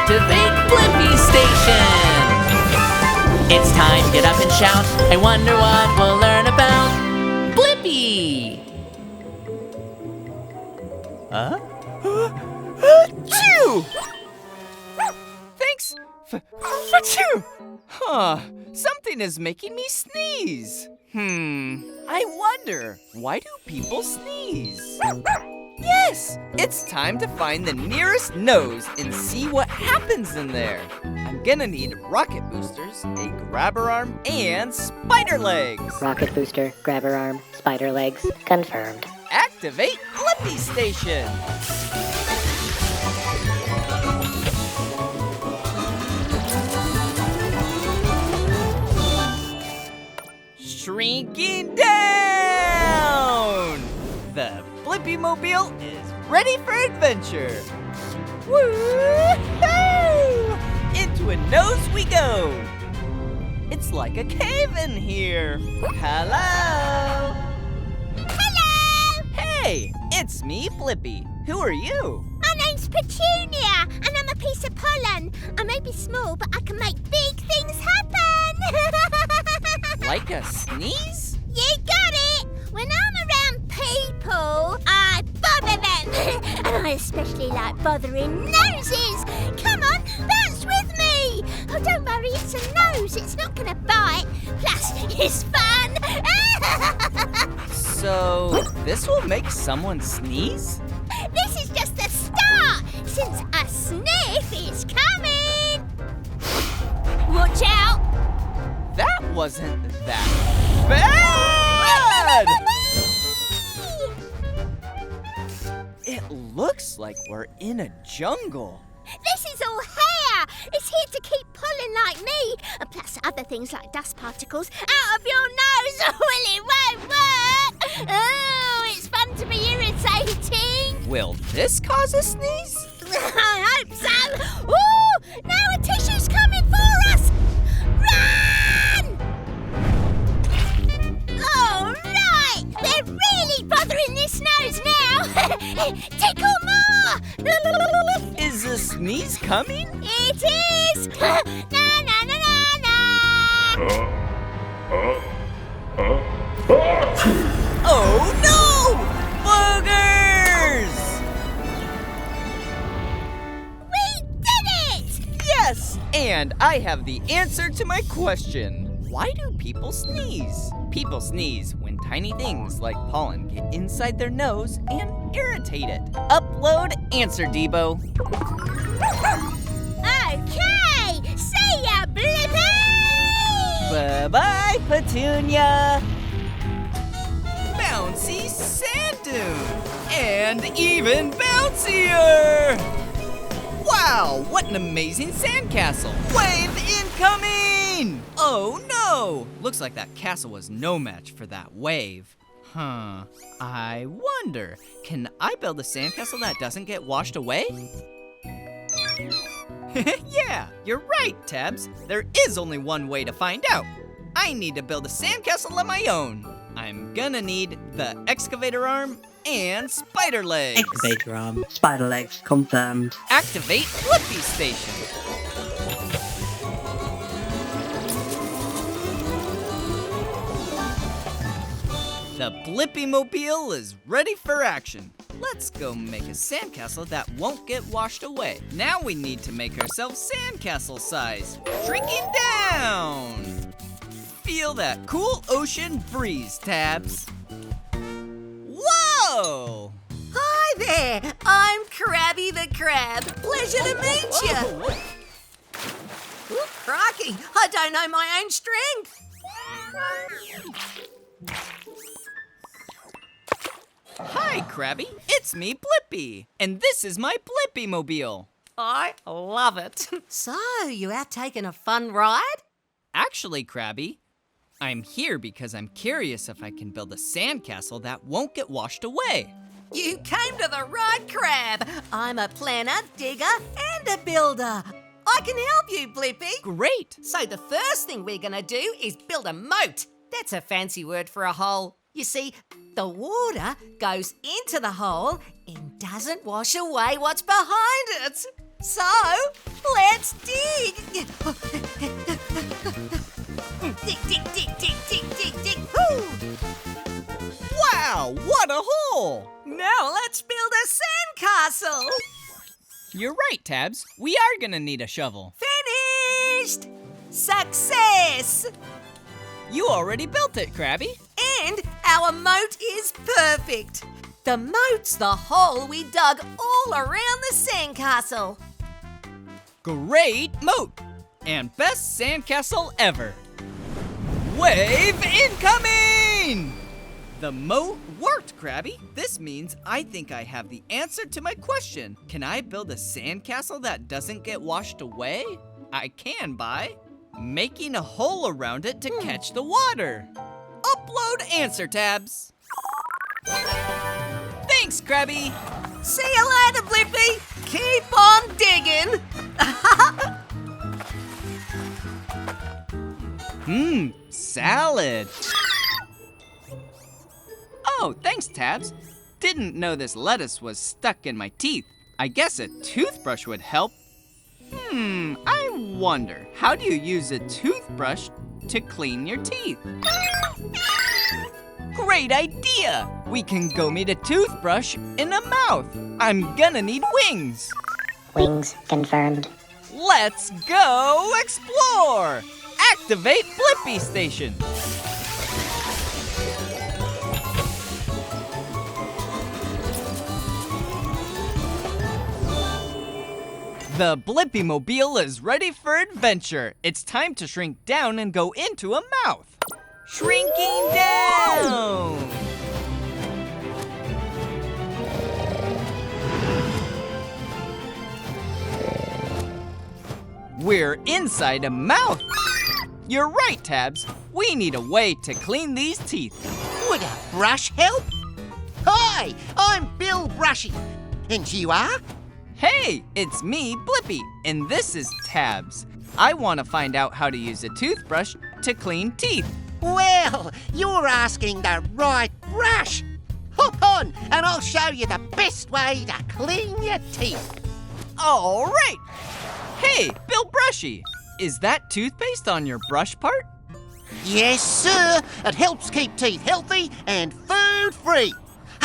Activate Blippi Station! It's time, get up and shout. I wonder what we'll learn about Blippi! Achoo! Thanks for you. Something is making me sneeze. I wonder, why do people sneeze? Yes, it's time to find the nearest nose and see what happens in there. I'm gonna need rocket boosters, a grabber arm, and spider legs. Rocket booster, grabber arm, spider legs, confirmed. Activate Blippi Station. Shrinking down! The BlippiMobile is ready for adventure. Woo-hoo! Into a nose we go. It's like a cave in here. Hello? Hello! Hey, it's me, Blippi. Who are you? My name's Petunia, and I'm a piece of pollen. I may be small, but I can make big things happen. Like a sneeze? You got it! When I'm around people, I bother them. And I especially like bothering noses. Come on, bounce with me. Oh, don't worry, it's a nose. It's not going to bite. Plus, it's fun. So, this will make someone sneeze? This is just the start, since a sniff is coming. Watch out. That wasn't that bad! It looks like we're in a jungle. This is all hair. It's here to keep pollen like me, and plus other things like dust particles out of your nose. Well, it won't work. Oh, it's fun to be irritating. Will this cause a sneeze? I hope so. Ooh, now a tissue's coming for us. Run! All right, they're really bothering this nose now. Tickle more. Is a sneeze coming? It is! Na na na na na! Oh no! Boogers! We did it! Yes! And I have the answer to my question. Why do people sneeze? People sneeze when tiny things like pollen get inside their nose and irritate it. Upload answer, Debo. Okay! See ya, Blippi! Bye-bye, Petunia! Bouncy sand dune! And even bouncier! Wow, what an amazing sandcastle! Wave incoming! Oh no! Looks like that castle was no match for that wave. I wonder, can I build a sandcastle that doesn't get washed away? Yeah, you're right, Tabs. There is only one way to find out. I need to build a sandcastle of my own. I'm gonna need the excavator arm and spider legs. Excavator arm, spider legs, confirmed. Activate Blippi Station. The BlippiMobile is ready for action. Let's go make a sandcastle that won't get washed away. Now we need to make ourselves sandcastle size. Shrinking down. Feel that cool ocean breeze, Tabs. Whoa! Hi there, I'm Krabby the Crab. Pleasure to meet you. Ooh, crikey, I don't know my own strength. Hi, Krabby. It's me, Blippi. And this is my BlippiMobile. I love it. So, you out taking a fun ride? Actually, Krabby, I'm here because I'm curious if I can build a sandcastle that won't get washed away. You came to the right crab. I'm a planner, digger, and a builder. I can help you, Blippi. Great. So the first thing we're going to do is build a moat. That's a fancy word for a hole. You see, the water goes into the hole and doesn't wash away what's behind it. So, Let's dig. Dig, dig, dig, dig, dig, dig, dig. Woo! Wow, what a hole! Now let's build a sandcastle. You're right, Tabs. We are gonna need a shovel. Finished! Success! You already built it, Krabby. And our moat is perfect. The moat's the hole we dug all around the sandcastle. Great moat! And best sandcastle ever. Wave incoming! The moat worked, Krabby. This means I think I have the answer to my question. Can I build a sandcastle that doesn't get washed away? I can by making a hole around it to catch the water. Upload answer, Tabs. Thanks, Krabby. See you later, Blippi. Keep on digging. Salad. Oh, thanks, Tabs. Didn't know this lettuce was stuck in my teeth. I guess a toothbrush would help. I wonder, how do you use a toothbrush to clean your teeth? Great idea! We can go meet a toothbrush in a mouth. I'm gonna need wings. Wings confirmed. Let's go explore! Activate Blippi Station. The BlippiMobile is ready for adventure. It's time to shrink down and go into a mouth. Shrinking down! We're inside a mouth. You're right, Tabs. We need a way to clean these teeth. Would a brush help? Hi, I'm Bill Brushy. And you are? Hey, it's me, Blippi, and this is Tabs. I want to find out how to use a toothbrush to clean teeth. Well, you're asking the right brush. Hop on, and I'll show you the best way to clean your teeth. All right. Hey, Bill Brushy, is that toothpaste on your brush part? Yes, sir. It helps keep teeth healthy and food-free.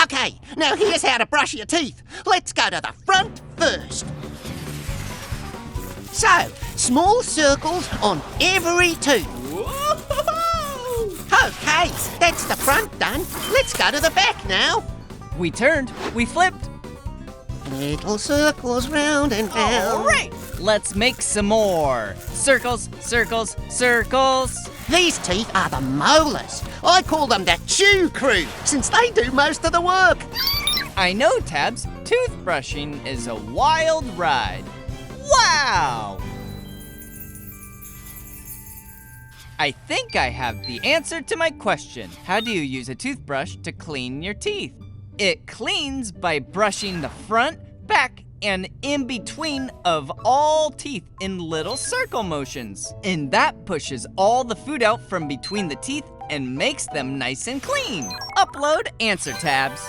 Okay, now here's how to brush your teeth. Let's go to the front first. So, small circles on every tooth. Whoa! Okay, that's the front done. Let's go to the back now. We turned, we flipped. Little circles round and round. All right, let's make some more. Circles, circles, circles. These teeth are the molars. I call them the chew crew, since they do most of the work. I know, Tabs. Toothbrushing is a wild ride. Wow! I think I have the answer to my question. How do you use a toothbrush to clean your teeth? It cleans by brushing the front, back, and in between of all teeth in little circle motions. And that pushes all the food out from between the teeth and makes them nice and clean. Upload answer, Tabs.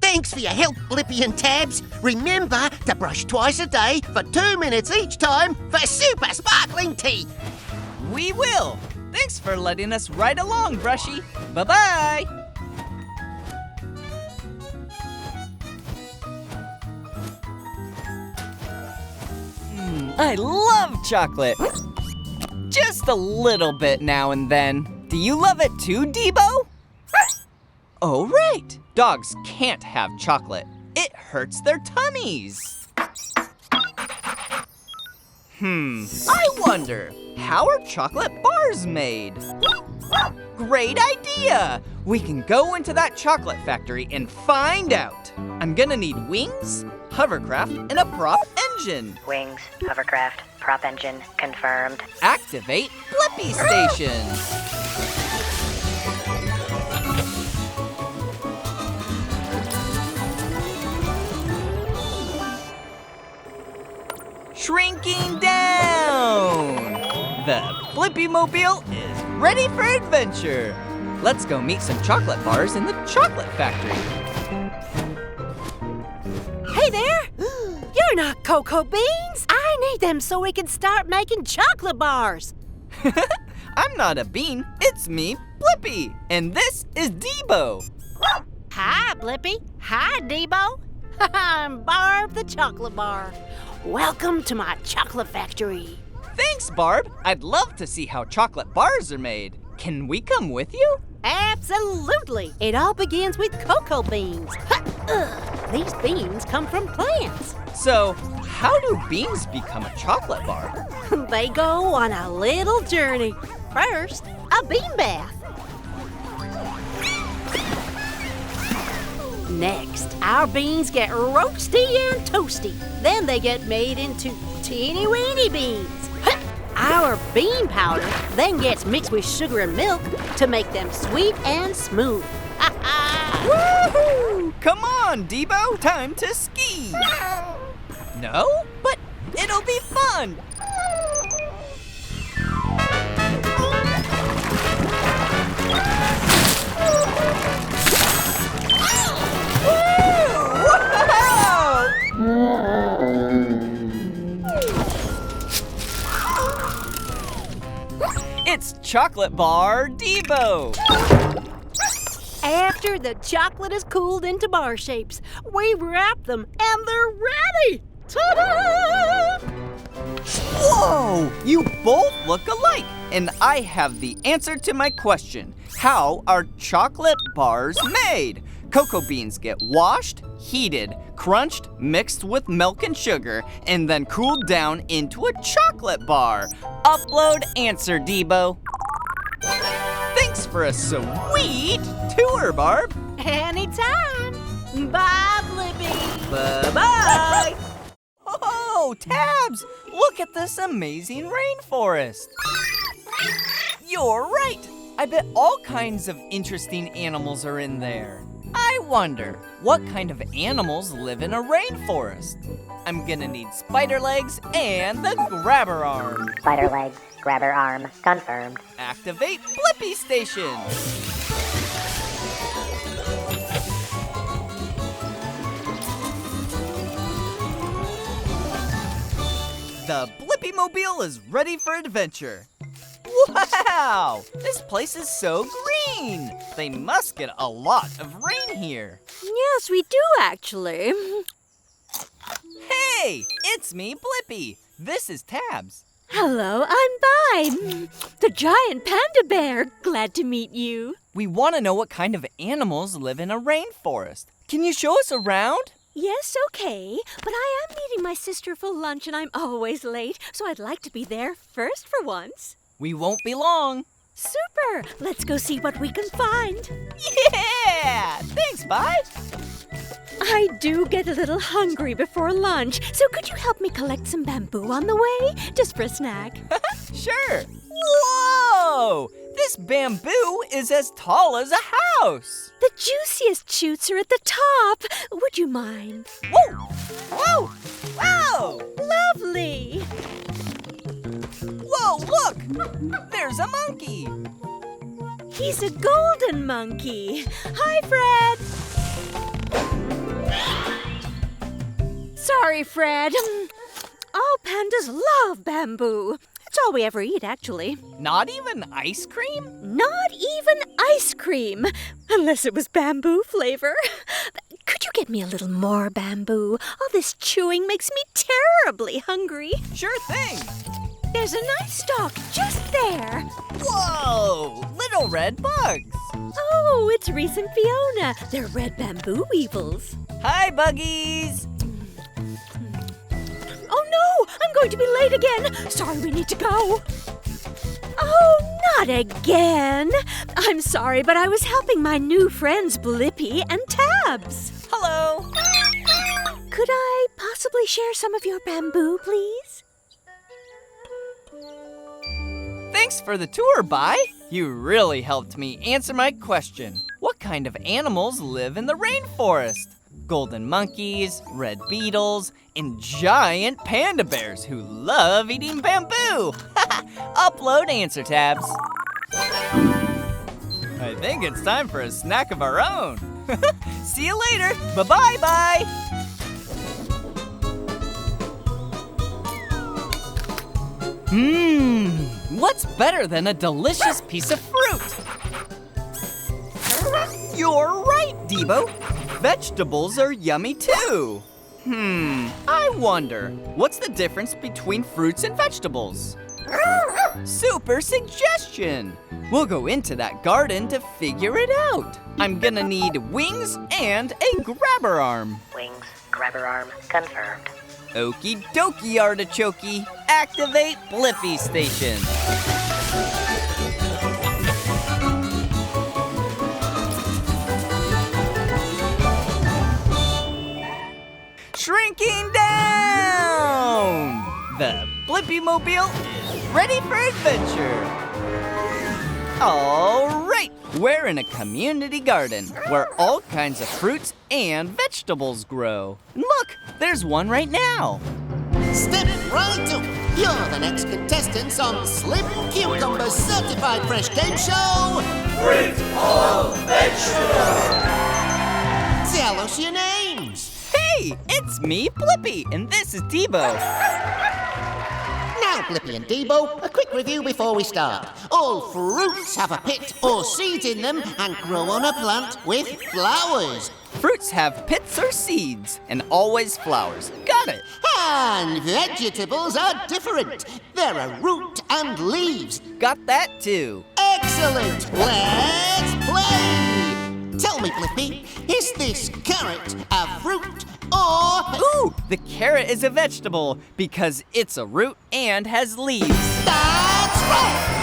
Thanks for your help, Blippi and Tabs. Remember to brush twice a day for 2 minutes each time for super sparkling teeth. We will. Thanks for letting us ride along, Brushy. Bye-bye. I love chocolate. Just a little bit now and then. Do you love it too, Debo? Oh, right. Dogs can't have chocolate. It hurts their tummies. I wonder, how are chocolate bars made? Great idea! We can go into that chocolate factory and find out. I'm gonna need wings, hovercraft, and a prop engine. Wings, hovercraft, prop engine confirmed. Activate Blippi Station. Shrinking down! The BlippiMobile is ready for adventure. Let's go meet some chocolate bars in the chocolate factory. Hey there! You're not cocoa beans! I need them so we can start making chocolate bars. I'm not a bean, it's me, Blippi, and this is T.A.B.B.S. Hi, Blippi. Hi, T.A.B.B.S. I'm Barb the Chocolate Bar. Welcome to my chocolate factory. Thanks, Barb. I'd love to see how chocolate bars are made. Can we come with you? Absolutely. It all begins with cocoa beans. These beans come from plants. So, how do beans become a chocolate bar? They go on a little journey. First, a bean bath. Next, our beans get roasty and toasty. Then they get made into teeny-weeny beans. Our bean powder then gets mixed with sugar and milk to make them sweet and smooth. Woohoo! Come on, T.A.B.B.S. Time to ski. No? But it'll be fun. It's chocolate bar T.A.B.B.S. After the chocolate is cooled into bar shapes, we wrap them and they're ready! Ta-da! Whoa! You both look alike, and I have the answer to my question. How are chocolate bars made? Cocoa beans get washed, heated, crunched, mixed with milk and sugar, and then cooled down into a chocolate bar. Upload answer, T.A.B.B.S. Thanks for a sweet tour, Barb. Anytime! Bye, Blippi! Bye-bye! Oh, Tabs! Look at this amazing rainforest. You're right. I bet all kinds of interesting animals are in there. I wonder, what kind of animals live in a rainforest? I'm gonna need spider legs and the grabber arm. Spider legs, grabber arm, confirmed. Activate Blippi Station. The BlippiMobile is ready for adventure. Wow! This place is so green! They must get a lot of rain here. Yes, we do actually. Hey! It's me, Blippi. This is Tabs. Hello, I'm Bi, the giant panda bear. Glad to meet you. We want to know what kind of animals live in a rainforest. Can you show us around? Yes, okay, but I am meeting my sister for lunch and I'm always late, so I'd like to be there first for once. We won't be long. Super! Let's go see what we can find. Yeah! Thanks, Bi. I do get a little hungry before lunch, so could you help me collect some bamboo on the way? Just for a snack. Sure. Whoa! This bamboo is as tall as a house. The juiciest shoots are at the top. Would you mind? Whoa! Whoa! Whoa! Lovely! Whoa, look! There's a monkey. He's a golden monkey. Hi, Fred. Sorry, Fred. All pandas love bamboo. It's all we ever eat, actually. Not even ice cream? Not even ice cream, unless it was bamboo flavor. Could you get me a little more bamboo? All this chewing makes me terribly hungry. Sure thing. There's a nice stalk just there. Whoa! Little red bugs. Oh, it's Reese and Fiona. They're red bamboo weevils. Hi, buggies. Oh no! I'm going to be late again. Sorry, we need to go. Oh, not again. I'm sorry, but I was helping my new friends Blippi and T.A.B.B.S. Hello. Could I possibly share some of your bamboo, please? Thanks for the tour, Bi. You really helped me answer my question. What kind of animals live in the rainforest? Golden monkeys, red beetles, and giant panda bears who love eating bamboo. Upload answer tabs. I think it's time for a snack of our own. See you later. Bye-bye, Bi. What's better than a delicious piece of fruit? You're right, Debo. Vegetables are yummy too. I wonder, what's the difference between fruits and vegetables? Super suggestion! We'll go into that garden to figure it out. I'm gonna need wings and a grabber arm. Wings, grabber arm, confirmed. Okie dokie, artichoke. Activate Blippi Station. Shrinking down! The BlippiMobile is ready for adventure. All right, we're in a community garden where all kinds of fruits and vegetables grow. Look, there's one right now. Step right up. You're the next contestants on Slim Cucumber's certified fresh game show. Fruit or vegetable? Tell us your names. Hey, it's me, Blippi, and this is T.A.B.B.S. Now, Blippi and Debo, a quick review before we start. All fruits have a pit or seeds in them and grow on a plant with flowers. Fruits have pits or seeds, and always flowers. Got it. And vegetables are different. There are root and leaves. Got that too. Excellent. Let's play. Tell me, Blippi, is this carrot a fruit or... Ooh, the carrot is a vegetable because it's a root and has leaves. That's right!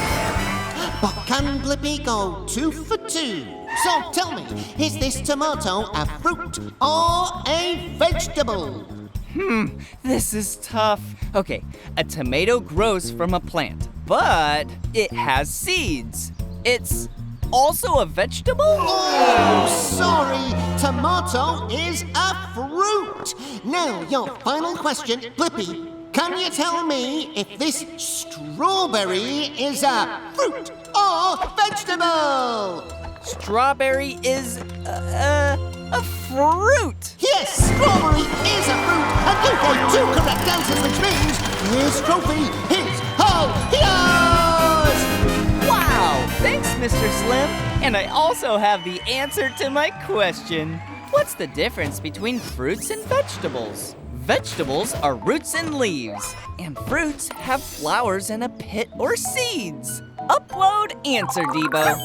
But can Blippi go 2 for 2? So tell me, is this tomato a fruit or a vegetable? This is tough. Okay, a tomato grows from a plant, but it has seeds. It's also a vegetable? Oh, sorry. Tomato is a fruit. Now, your final question, Blippi. Can you tell me if this strawberry is a fruit or vegetable? Strawberry is a fruit. Yes, strawberry is a fruit, and you gave 2 correct answers, which means this trophy is all yours! Wow, thanks, Mr. Slim. And I also have the answer to my question. What's the difference between fruits and vegetables? Vegetables are roots and leaves, and fruits have flowers and a pit or seeds. Upload answer, Debo.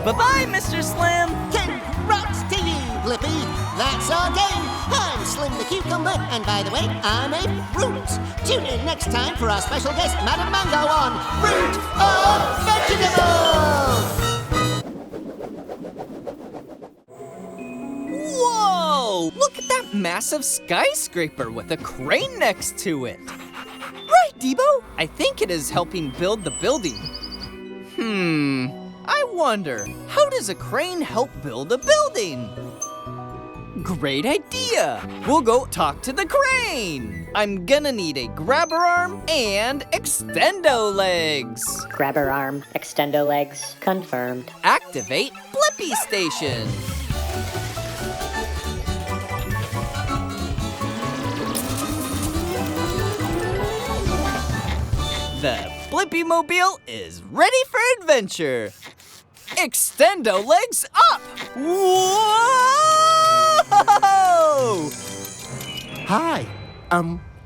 Bye-bye, Mr. Slim. Congrats to you, Blippi. That's our game. I'm Slim the Cucumber, and by the way, I'm a fruit. Tune in next time for our special guest, Madam Mango, on Fruit or Vegetable. Whoa! Look at that massive skyscraper with a crane next to it. Right, Debo. I think it is helping build the building. I wonder, how does a crane help build a building? Great idea! We'll go talk to the crane! I'm gonna need a grabber arm and extendo legs. Grabber arm, extendo legs, confirmed. Activate Blippi Station. The BlippiMobile is ready for adventure. Extendo legs up! Whoa! Hi,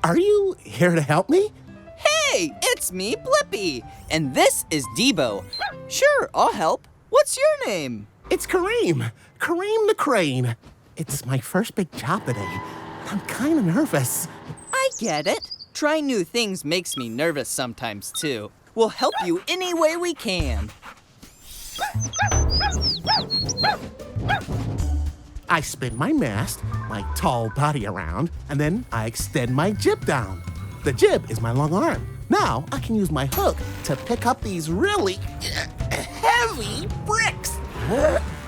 are you here to help me? Hey, it's me, Blippi, and this is Debo. Sure, I'll help. What's your name? It's Kareem the Crane. It's my first big job today. I'm kind of nervous. I get it. Trying new things makes me nervous sometimes, too. We'll help you any way we can. I spin my mast, my tall body around, and then I extend my jib down. The jib is my long arm. Now I can use my hook to pick up these really heavy bricks.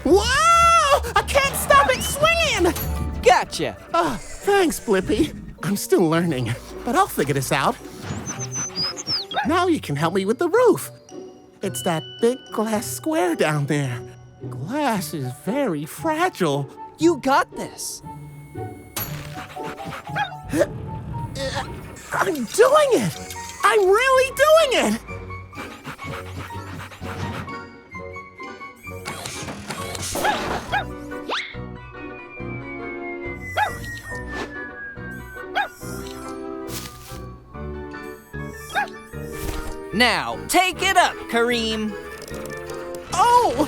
Whoa! I can't stop it swinging! Gotcha. Thanks, Blippi. I'm still learning, but I'll figure this out. Now you can help me with the roof. It's that big glass square down there. Glass is very fragile. You got this. I'm doing it! I'm really doing it! Now, take it up, Kareem. Oh,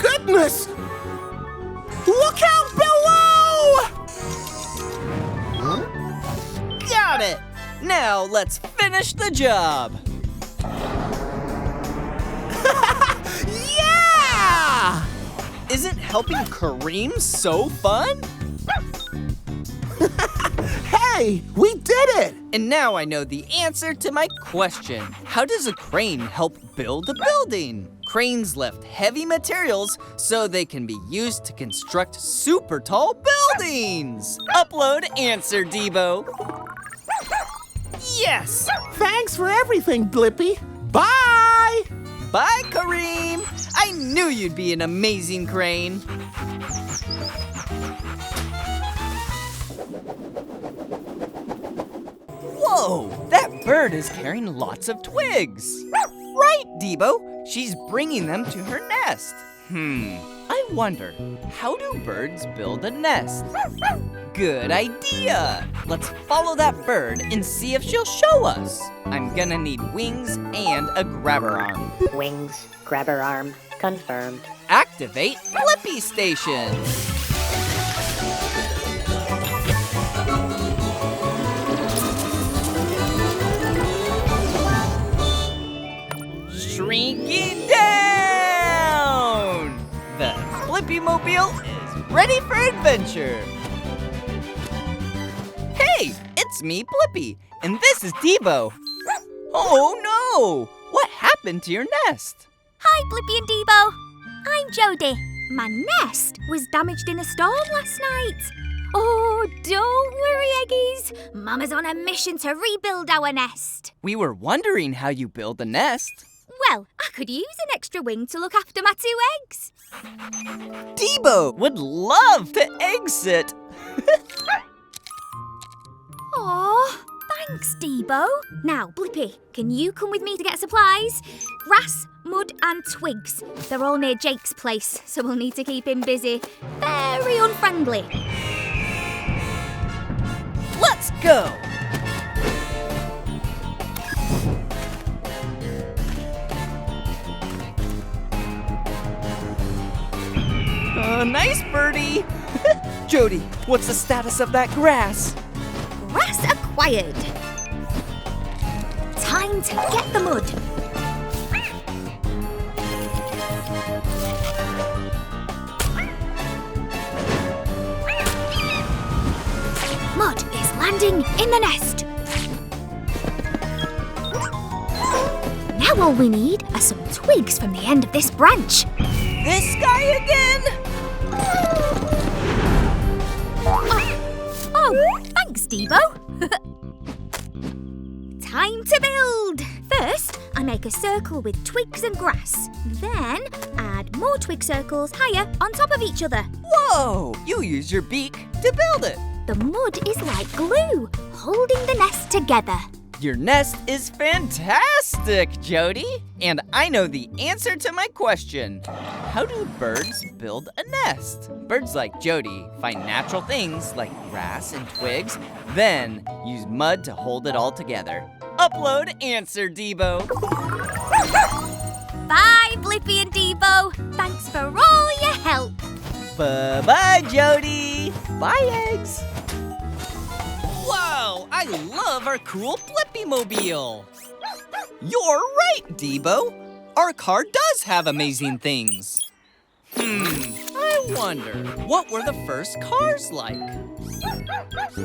goodness! Look out below! Got it! Now, let's finish the job. Yeah! Isn't helping Kareem so fun? Hey, we did it! And now I know the answer to my question. How does a crane help build a building? Cranes lift heavy materials so they can be used to construct super tall buildings. Upload answer, T.A.B.B.O. Yes! Thanks for everything, Blippi. Bye! Bye, Kareem! I knew you'd be an amazing crane. Whoa! That bird is carrying lots of twigs. Right, T.A.B.B.O. She's bringing them to her nest. I wonder, how do birds build a nest? Good idea! Let's follow that bird and see if she'll show us. I'm gonna need wings and a grabber arm. Wings, grabber arm, confirmed. Activate Blippi Station! Shrinking down! The BlippiMobile is ready for adventure! Hey, it's me, Blippi, and this is T.A.B.B.O. Oh no! What happened to your nest? Hi, Blippi and T.A.B.B.O. I'm Jody. My nest was damaged in a storm last night. Oh, don't worry, Eggies. Mama's on a mission to rebuild our nest. We were wondering how you build a nest. Well, I could use an extra wing to look after my 2 eggs. T.A.B.B.O. would love to egg sit. Aw, thanks, T.A.B.B.O. Now, Blippi, can you come with me to get supplies? Grass, mud and twigs. They're all near Jake's place, so we'll need to keep him busy. Very unfriendly. Let's go! Nice birdie! Jody, what's the status of that grass? Grass acquired. Time to get the mud. Mud is landing in the nest. Now all we need are some twigs from the end of this branch. This guy again? Oh, thanks, T.A.B.B.O. Time to build. First, I make a circle with twigs and grass. Then, add more twig circles higher on top of each other. Whoa! You use your beak to build it. The mud is like glue, holding the nest together. Your nest is fantastic, Jody. And I know the answer to my question. How do birds build a nest? Birds like Jody find natural things like grass and twigs, then use mud to hold it all together. Upload answer, T.A.B.B.O. Bye, Blippi and T.A.B.B.O. Thanks for all your help. Bye-bye, Jody. Bye, eggs. Wow, I love our cool BlippiMobile. You're right, T.A.B.B.O. Our car does have amazing things. I wonder, what were the first cars like?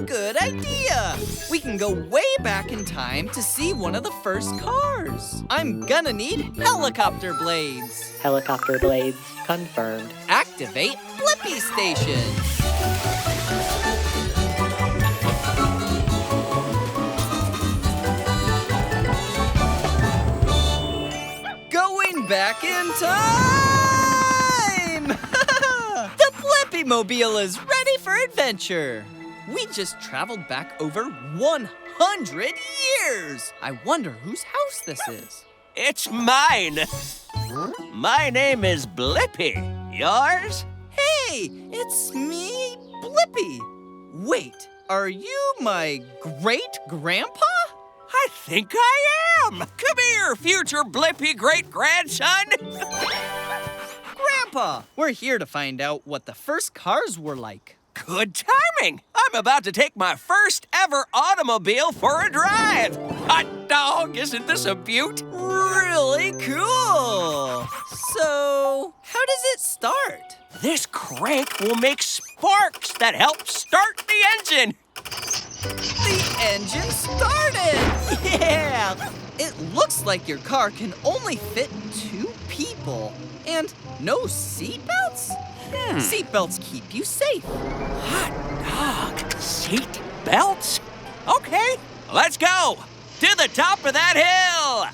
Good idea! We can go way back in time to see one of the first cars. I'm gonna need helicopter blades. Helicopter blades, confirmed. Activate Blippi Station. Going back in time! The BlippiMobile is ready for adventure. We just traveled back over 100 100 years! I wonder whose house this is. It's mine. My name is Blippi. Yours? Hey, it's me, Blippi. Wait, are you my great-grandpa? I think I am. Come here, future Blippi great-grandson. Grandpa, we're here to find out what the first cars were like. Good timing. I'm about to take my first ever automobile for a drive. Hot dog, isn't this a beaut? Really cool. So, how does it start? This crank will make sparks that help start the engine. The engine started! Yeah! It looks like your car can only fit 2 people. And no seatbelts? Seatbelts keep you safe. Hot dog, seat belts? Okay, let's go to the top of that hill.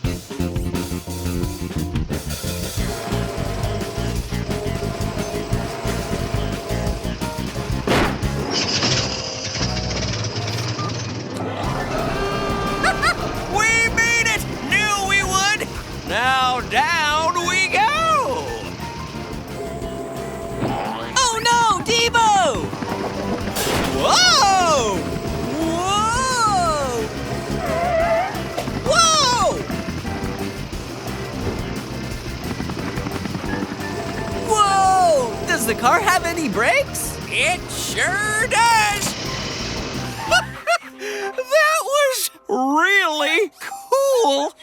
We made it! Knew we would! Now down we go! Oh no, T.A.B.B.S! Whoa! Whoa! Whoa! Whoa! Does the car have any brakes? It sure does! That was really cool!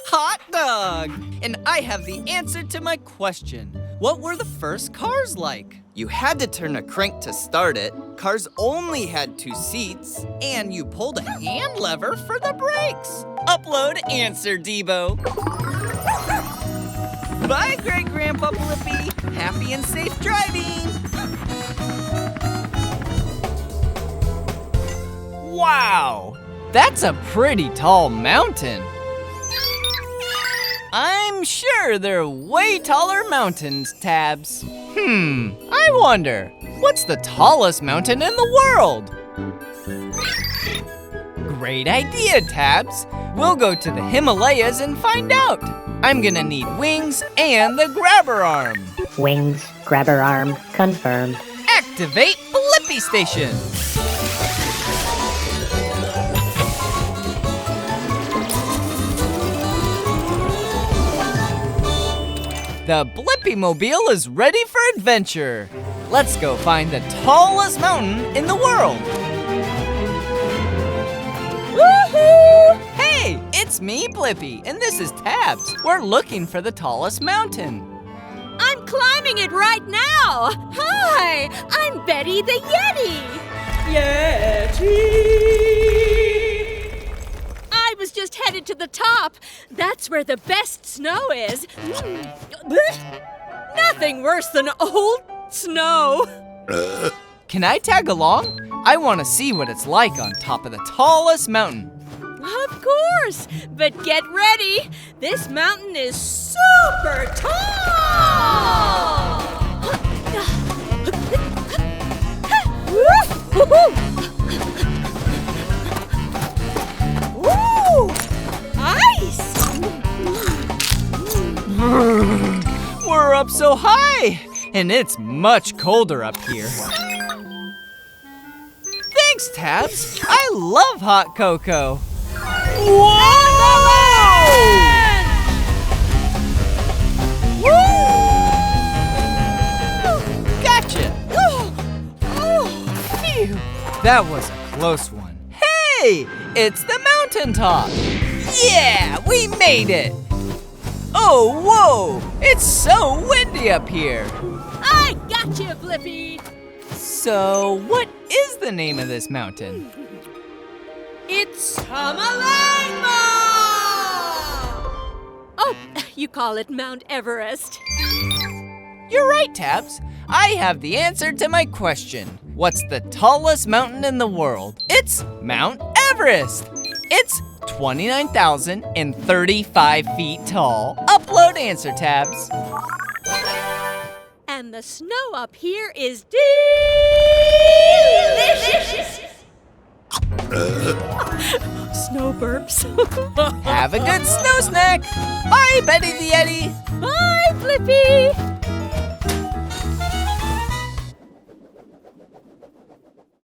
Hot dog! And I have the answer to my question. What were the first cars like? You had to turn a crank to start it, cars only had 2 seats, and you pulled a hand lever for the brakes. Upload answer, Debo. Bye, Great-Grandpa Blippi. Happy and safe driving. Wow, that's a pretty tall mountain. I'm sure there are way taller mountains, Tabs. I wonder, what's the tallest mountain in the world? Great idea, Tabs. We'll go to the Himalayas and find out. I'm gonna need wings and the grabber arm. Wings, grabber arm, confirmed. Activate Blippi Station. The BlippiMobile is ready for adventure. Let's go find the tallest mountain in the world. Woohoo! Hey, it's me, Blippi, and this is Tabs. We're looking for the tallest mountain. I'm climbing it right now. Hi, I'm Betty the Yeti. I was just headed to the top. That's where the best snow is. Nothing worse than old snow. Can I tag along? I want to see what it's like on top of the tallest mountain. Of course, but get ready. This mountain is super tall. Woo! Ice! We're up so high, and it's much colder up here. Thanks, Tabs. I love hot cocoa. Whoa! Woo! Gotcha. Phew. That was a close one. Hey, it's the mountaintop. Yeah, we made it. Oh, whoa, it's so windy up here. I got you, Blippi. So, what is the name of this mountain? It's Tamalangma! Oh, you call it Mount Everest. You're right, Tabs. I have the answer to my question. What's the tallest mountain in the world? It's Mount Everest. It's 29,035 feet tall. Upload answer, Tabs. And the snow up here is delicious. Snow burps. Have a good snow snack. Bye, Betty the Yeti. Bye, Blippi.